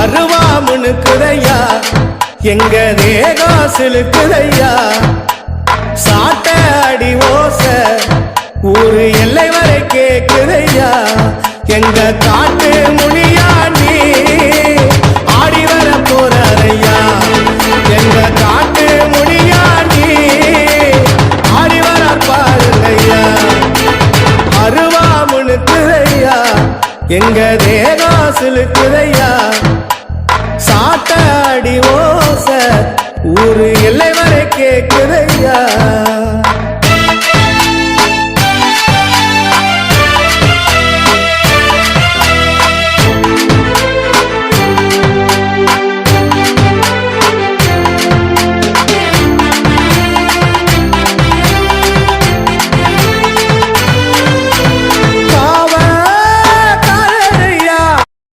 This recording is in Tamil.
அருவாமுனுக்குதையா எங்க தேகம் சிலுக்குதையா சாட்ட அடி ஓச ஊரு எல்லை வரை கேக்குதையா எங்க காட்டு முனியாண்டி ஆடி வர போறாரையா எங்க காட்டு முனியாண்டி ஆடி வர பாருங்கய்யா அருவாமுனுக்குதையா எங்க தேகம் சிலுக்குதையா சாட்ட அடி ஓச ஊரு எல்லை வரை கேக்குதையா